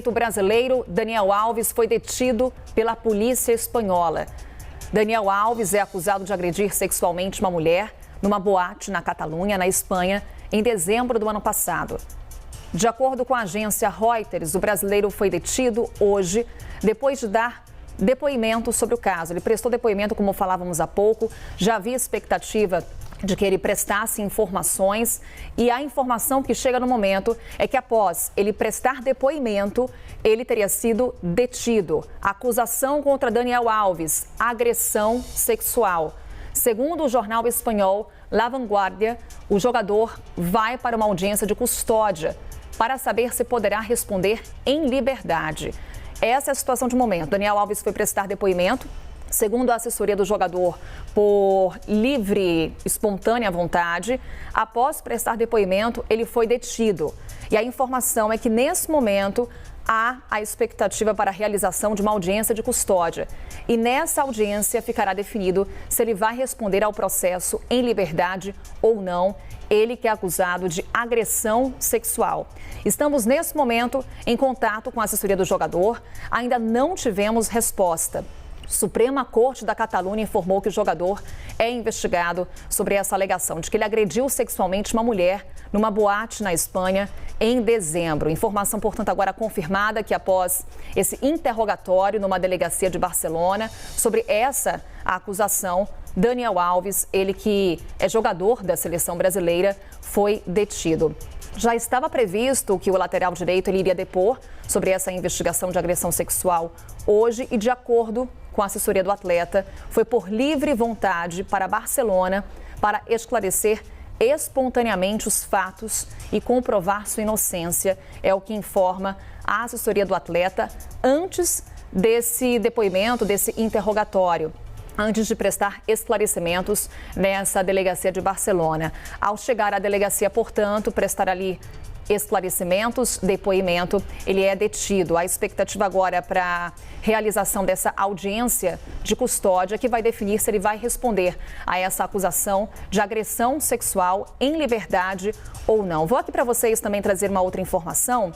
O brasileiro Daniel Alves foi detido pela polícia espanhola. Daniel Alves é acusado de agredir sexualmente uma mulher numa boate na Catalunha, na Espanha, em dezembro do ano passado. De acordo com a agência Reuters, o brasileiro foi detido hoje depois de dar depoimento sobre o caso. Ele prestou depoimento, como falávamos há pouco, já havia expectativa de que ele prestasse informações e a informação que chega no momento é que após ele prestar depoimento, ele teria sido detido. Acusação contra Daniel Alves, agressão sexual. Segundo o jornal espanhol La Vanguardia, o jogador vai para uma audiência de custódia para saber se poderá responder em liberdade. Essa é a situação de momento. Daniel Alves foi prestar depoimento. Segundo a assessoria do jogador, por livre, espontânea vontade, após prestar depoimento, ele foi detido. E a informação é que, nesse momento, há a expectativa para a realização de uma audiência de custódia. E nessa audiência ficará definido se ele vai responder ao processo em liberdade ou não, ele que é acusado de agressão sexual. Estamos, nesse momento, em contato com a assessoria do jogador. Ainda não tivemos resposta. Suprema Corte da Catalunha informou que o jogador é investigado sobre essa alegação de que ele agrediu sexualmente uma mulher numa boate na Espanha em dezembro. Informação, portanto, agora confirmada que após esse interrogatório numa delegacia de Barcelona sobre essa acusação, Daniel Alves, ele que é jogador da seleção brasileira, foi detido. Já estava previsto que o lateral direito ele iria depor sobre essa investigação de agressão sexual hoje e, de acordo com a assessoria do atleta, foi por livre vontade para Barcelona para esclarecer espontaneamente os fatos e comprovar sua inocência, é o que informa a assessoria do atleta antes desse depoimento, desse interrogatório, antes de prestar esclarecimentos nessa delegacia de Barcelona. Ao chegar à delegacia, portanto, prestar ali esclarecimentos, depoimento, ele é detido. A expectativa agora para a realização dessa audiência de custódia que vai definir se ele vai responder a essa acusação de agressão sexual em liberdade ou não. Vou aqui para vocês também trazer uma outra informação,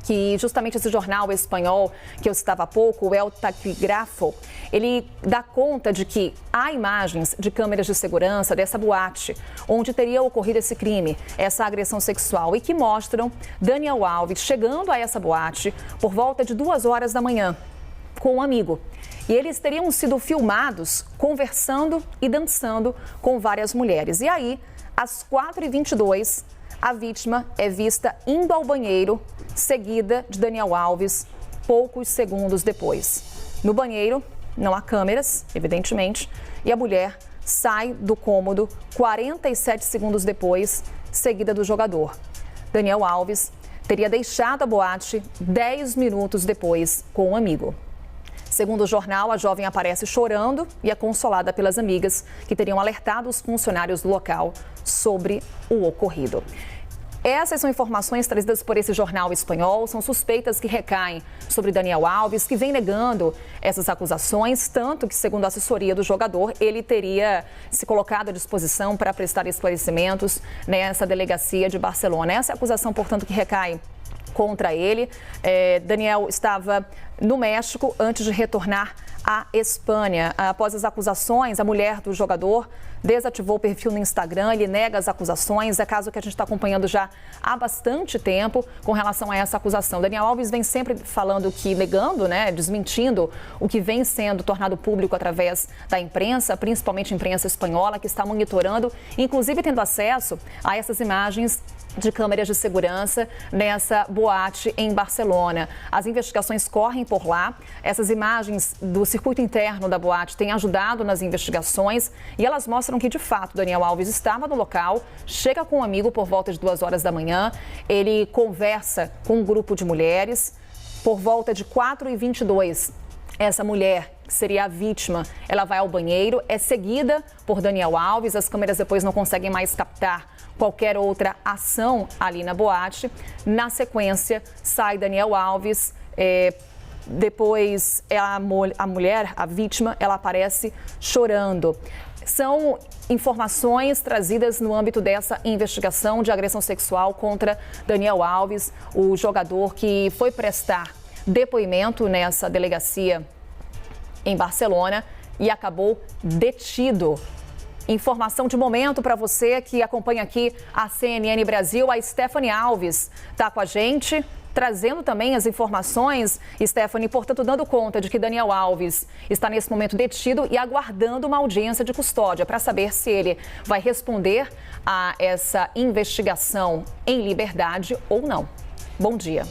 que justamente esse jornal espanhol que eu citava há pouco, o El Taquígrafo, ele dá conta de que há imagens de câmeras de segurança dessa boate, onde teria ocorrido esse crime, essa agressão sexual, e que mostram Daniel Alves chegando a essa boate por volta de 2 horas da manhã com um amigo. E eles teriam sido filmados conversando e dançando com várias mulheres. E aí, às 4h22, a vítima é vista indo ao banheiro, seguida de Daniel Alves, poucos segundos depois. No banheiro, não há câmeras, evidentemente, e a mulher sai do cômodo 47 segundos depois, seguida do jogador. Daniel Alves teria deixado a boate 10 minutos depois com um amigo. Segundo o jornal, a jovem aparece chorando e é consolada pelas amigas que teriam alertado os funcionários do local sobre o ocorrido. Essas são informações trazidas por esse jornal espanhol, são suspeitas que recaem sobre Daniel Alves, que vem negando essas acusações, tanto que, segundo a assessoria do jogador, ele teria se colocado à disposição para prestar esclarecimentos nessa delegacia de Barcelona. Essa é a acusação, portanto, que recai contra ele. Daniel estava no México antes de retornar à Espanha. Após as acusações, a mulher do jogador desativou o perfil no Instagram, ele nega as acusações, é caso que a gente está acompanhando já há bastante tempo com relação a essa acusação. Daniel Alves vem sempre falando que, negando, desmentindo o que vem sendo tornado público através da imprensa, principalmente a imprensa espanhola, que está monitorando, inclusive tendo acesso a essas imagens de câmeras de segurança nessa boate em Barcelona. As investigações correm por lá. Essas imagens do circuito interno da boate têm ajudado nas investigações e elas mostram que, de fato, Daniel Alves estava no local, chega com um amigo por volta de 2 horas da manhã, ele conversa com um grupo de mulheres. Por volta de 4h22, essa mulher, que seria a vítima, ela vai ao banheiro, é seguida por Daniel Alves. As câmeras depois não conseguem mais captar qualquer outra ação ali na boate. Na sequência, sai Daniel Alves, depois a mulher, a vítima, ela aparece chorando. São informações trazidas no âmbito dessa investigação de agressão sexual contra Daniel Alves, o jogador que foi prestar depoimento nessa delegacia em Barcelona e acabou detido. Informação de momento para você que acompanha aqui a CNN Brasil. A Stephanie Alves está com a gente, trazendo também as informações. Stephanie, portanto, dando conta de que Daniel Alves está nesse momento detido e aguardando uma audiência de custódia para saber se ele vai responder a essa investigação em liberdade ou não. Bom dia.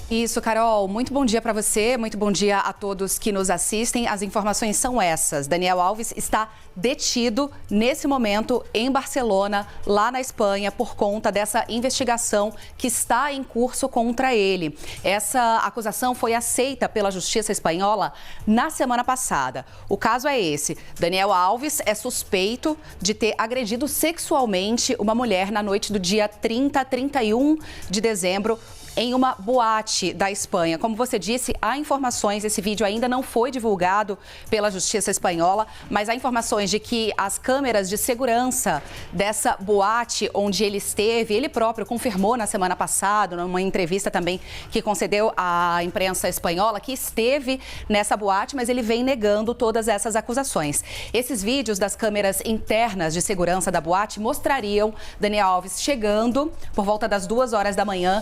Isso, Carol. Muito bom dia para você, muito bom dia a todos que nos assistem. As informações são essas. Daniel Alves está detido nesse momento em Barcelona, lá na Espanha, por conta dessa investigação que está em curso contra ele. Essa acusação foi aceita pela Justiça Espanhola na semana passada. O caso é esse. Daniel Alves é suspeito de ter agredido sexualmente uma mulher na noite do dia 31 de dezembro, em uma boate da Espanha. Como você disse, há informações, esse vídeo ainda não foi divulgado pela Justiça Espanhola, mas há informações de que as câmeras de segurança dessa boate onde ele esteve, ele próprio confirmou na semana passada, numa entrevista também que concedeu à imprensa espanhola, que esteve nessa boate, mas ele vem negando todas essas acusações. Esses vídeos das câmeras internas de segurança da boate mostrariam Daniel Alves chegando por volta das 2 horas da manhã,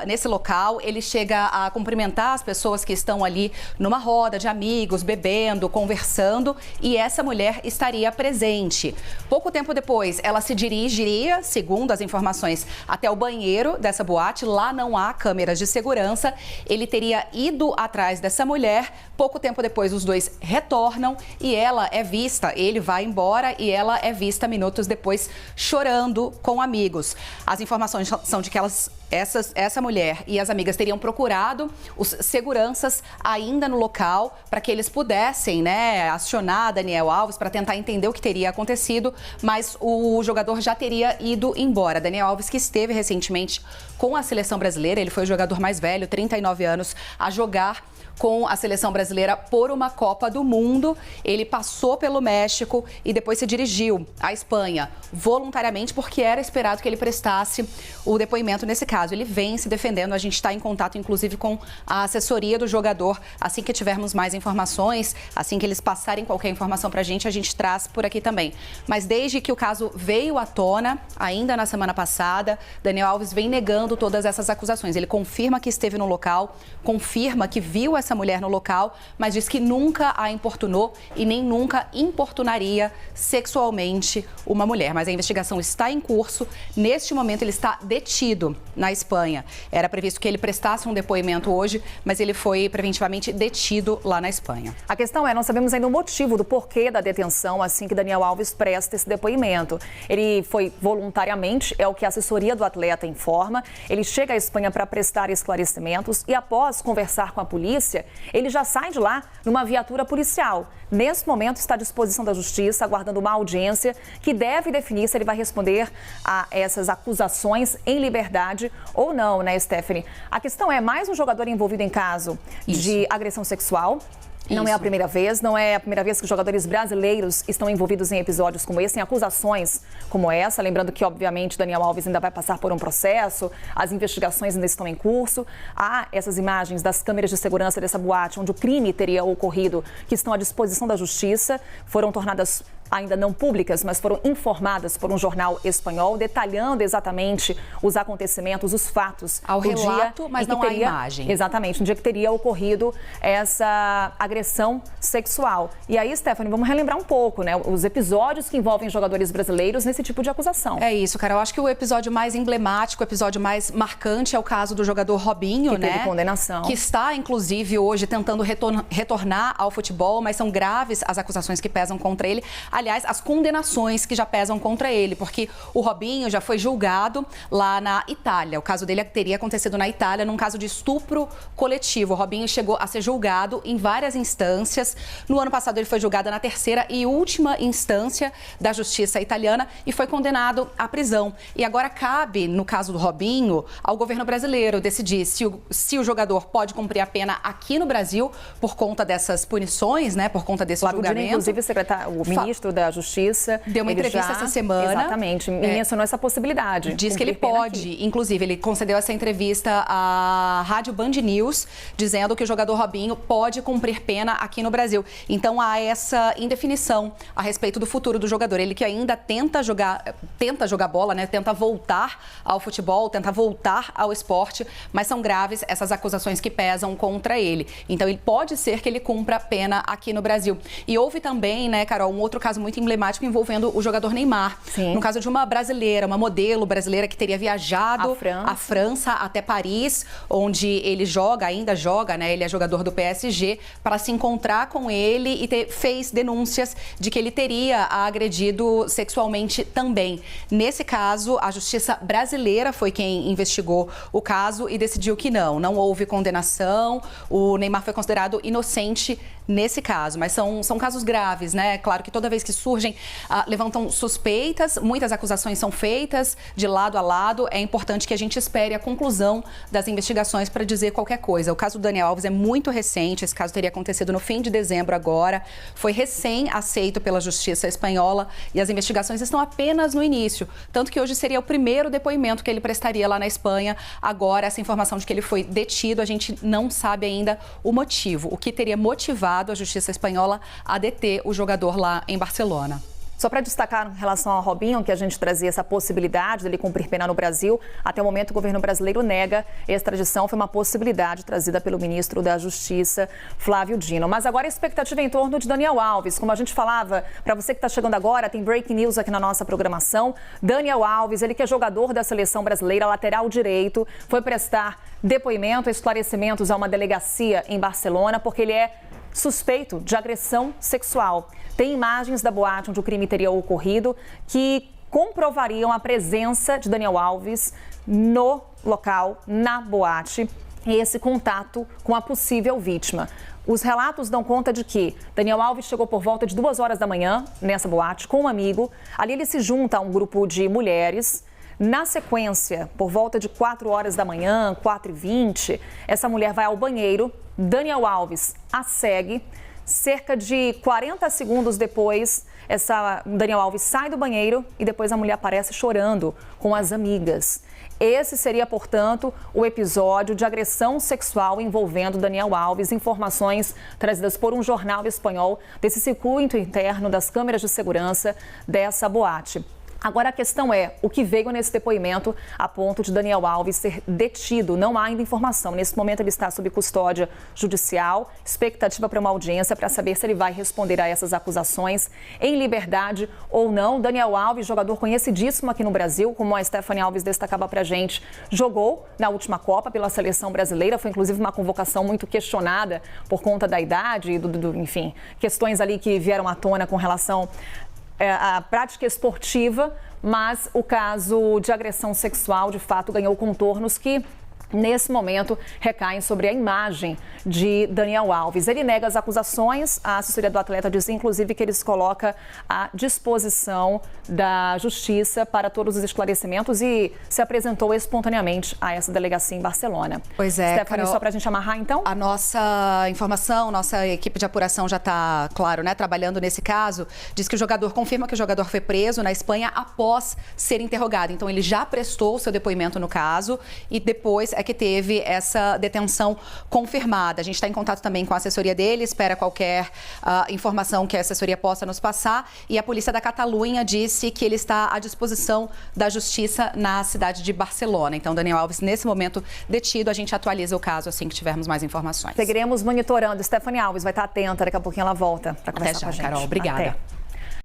nesse local. Ele chega a cumprimentar as pessoas que estão ali numa roda de amigos, bebendo, conversando, e essa mulher estaria presente. Pouco tempo depois, ela se dirigiria, segundo as informações, até o banheiro dessa boate. Lá não há câmeras de segurança. Ele teria ido atrás dessa mulher. Pouco tempo depois, os dois retornam e ela é vista. Ele vai embora e ela é vista minutos depois chorando com amigos. As informações são de que essa mulher e as amigas teriam procurado os seguranças ainda no local para que eles pudessem, acionar Daniel Alves para tentar entender o que teria acontecido, mas o jogador já teria ido embora. Daniel Alves, que esteve recentemente com a seleção brasileira, ele foi o jogador mais velho, 39 anos, a jogar com a seleção brasileira por uma Copa do Mundo. Ele passou pelo México e depois se dirigiu à Espanha voluntariamente, porque era esperado que ele prestasse o depoimento nesse caso. Ele vem se defendendo, a gente está em contato inclusive com a assessoria do jogador. Assim que tivermos mais informações, assim que eles passarem qualquer informação para a gente traz por aqui também. Mas desde que o caso veio à tona, ainda na semana passada, Daniel Alves vem negando todas essas acusações. Ele confirma que esteve no local, confirma que viu essa mulher no local, mas diz que nunca a importunou e nem nunca importunaria sexualmente uma mulher. Mas a investigação está em curso. Neste momento, ele está detido na Espanha. Era previsto que ele prestasse um depoimento hoje, mas ele foi preventivamente detido lá na Espanha. A questão é, não sabemos ainda o motivo do porquê da detenção assim que Daniel Alves presta esse depoimento. Ele foi voluntariamente, é o que a assessoria do atleta informa. Ele chega à Espanha para prestar esclarecimentos e, após conversar com a polícia, ele já sai de lá numa viatura policial. Nesse momento está à disposição da Justiça, aguardando uma audiência que deve definir se ele vai responder a essas acusações em liberdade ou não, Stephanie? A questão é, mais um jogador envolvido em caso de agressão sexual. Não é a primeira vez, não é a primeira vez que os jogadores brasileiros estão envolvidos em episódios como esse, em acusações como essa. Lembrando que, obviamente, Daniel Alves ainda vai passar por um processo, as investigações ainda estão em curso. Há essas imagens das câmeras de segurança dessa boate, onde o crime teria ocorrido, que estão à disposição da Justiça, foram tornadas ainda não públicas, mas foram informadas por um jornal espanhol, detalhando exatamente os acontecimentos, os fatos. Ao do relato, dia mas não há imagem. Exatamente, no dia que teria ocorrido essa agressão sexual. E aí, Stephanie, vamos relembrar um pouco, os episódios que envolvem jogadores brasileiros nesse tipo de acusação. É isso, Carol. Acho que o episódio mais emblemático, o episódio mais marcante é o caso do jogador Robinho, que teve condenação. Que está, inclusive, hoje tentando retornar ao futebol, mas são graves as acusações que pesam contra ele. Aliás, as condenações que já pesam contra ele, porque o Robinho já foi julgado lá na Itália. O caso dele teria acontecido na Itália, num caso de estupro coletivo. O Robinho chegou a ser julgado em várias instâncias. No ano passado, ele foi julgado na 3ª e última instância da justiça italiana e foi condenado à prisão. E agora cabe, no caso do Robinho, ao governo brasileiro decidir se o jogador pode cumprir a pena aqui no Brasil por conta dessas punições, por conta desse julgamento. Inclusive, o ministro ministro da Justiça... Deu uma entrevista essa semana. Exatamente, mencionou essa possibilidade. Diz que ele pode, inclusive, ele concedeu essa entrevista à Rádio Band News, dizendo que o jogador Robinho pode cumprir pena aqui no Brasil. Então, há essa indefinição a respeito do futuro do jogador. Ele que ainda tenta jogar bola, né? Tenta voltar ao futebol, tenta voltar ao esporte, mas são graves essas acusações que pesam contra ele. Então, ele pode ser que ele cumpra pena aqui no Brasil. E houve também, né, Carol, um outro caso muito emblemático envolvendo o jogador Neymar. Sim. No caso de uma brasileira, uma modelo brasileira que teria viajado à França até Paris, onde ele ainda joga, né? Ele é jogador do PSG, para se encontrar com ele e fez denúncias de que ele teria agredido sexualmente também. Nesse caso, a Justiça brasileira foi quem investigou o caso e decidiu que não houve condenação, o Neymar foi considerado inocente nesse caso, mas são casos graves, né? Claro que toda vez que surgem, levantam suspeitas, muitas acusações são feitas de lado a lado, é importante que a gente espere a conclusão das investigações para dizer qualquer coisa. O caso do Daniel Alves é muito recente, esse caso teria acontecido no fim de dezembro agora, foi recém-aceito pela Justiça espanhola e as investigações estão apenas no início, tanto que hoje seria o primeiro depoimento que ele prestaria lá na Espanha. Agora, essa informação de que ele foi detido, a gente não sabe ainda o motivo, o que teria motivado a Justiça espanhola a deter o jogador lá em Barcelona. Só para destacar em relação ao Robinho, que a gente trazia essa possibilidade dele cumprir pena no Brasil, até o momento o governo brasileiro nega extradição, foi uma possibilidade trazida pelo ministro da Justiça, Flávio Dino. Mas agora a expectativa é em torno de Daniel Alves. Como a gente falava, para você que está chegando agora, tem breaking news aqui na nossa programação. Daniel Alves, ele que é jogador da seleção brasileira, lateral direito, foi prestar depoimento, esclarecimentos a uma delegacia em Barcelona, porque ele é suspeito de agressão sexual. Tem imagens da boate onde o crime teria ocorrido que comprovariam a presença de Daniel Alves no local, na boate, e esse contato com a possível vítima. Os relatos dão conta de que Daniel Alves chegou por volta de 2 horas da manhã nessa boate com um amigo. Ali ele se junta a um grupo de mulheres. Na sequência, por volta de 4 horas da manhã, 4h20, essa mulher vai ao banheiro, Daniel Alves a segue. Cerca de 40 segundos depois, Daniel Alves sai do banheiro e depois a mulher aparece chorando com as amigas. Esse seria, portanto, o episódio de agressão sexual envolvendo Daniel Alves. Informações trazidas por um jornal espanhol desse circuito interno das câmeras de segurança dessa boate. Agora a questão é, o que veio nesse depoimento a ponto de Daniel Alves ser detido? Não há ainda informação. Nesse momento ele está sob custódia judicial, expectativa para uma audiência para saber se ele vai responder a essas acusações em liberdade ou não. Daniel Alves, jogador conhecidíssimo aqui no Brasil, como a Stephanie Alves destacava para a gente, jogou na última Copa pela seleção brasileira, foi inclusive uma convocação muito questionada por conta da idade e enfim, questões ali que vieram à tona com relação a prática esportiva, mas o caso de agressão sexual, de fato, ganhou contornos que, nesse momento, recaem sobre a imagem de Daniel Alves. Ele nega as acusações, a assessoria do atleta diz, inclusive, que ele se coloca à disposição da Justiça para todos os esclarecimentos e se apresentou espontaneamente a essa delegacia em Barcelona. Pois é, Stephanie, só para a gente amarrar, então? A nossa informação, nossa equipe de apuração já está, claro, né, trabalhando nesse caso. Diz que o jogador confirma que o jogador foi preso na Espanha após ser interrogado. Então, ele já prestou o seu depoimento no caso e depois é que teve essa detenção confirmada. A gente está em contato também com a assessoria dele, espera qualquer informação que a assessoria possa nos passar. E a polícia da Catalunha disse que ele está à disposição da justiça na cidade de Barcelona. Então, Daniel Alves, nesse momento, detido. A gente atualiza o caso assim que tivermos mais informações. Seguiremos monitorando. Stephanie Alves vai estar atenta, daqui a pouquinho ela volta para conversar com a gente. Carol, obrigada. Até.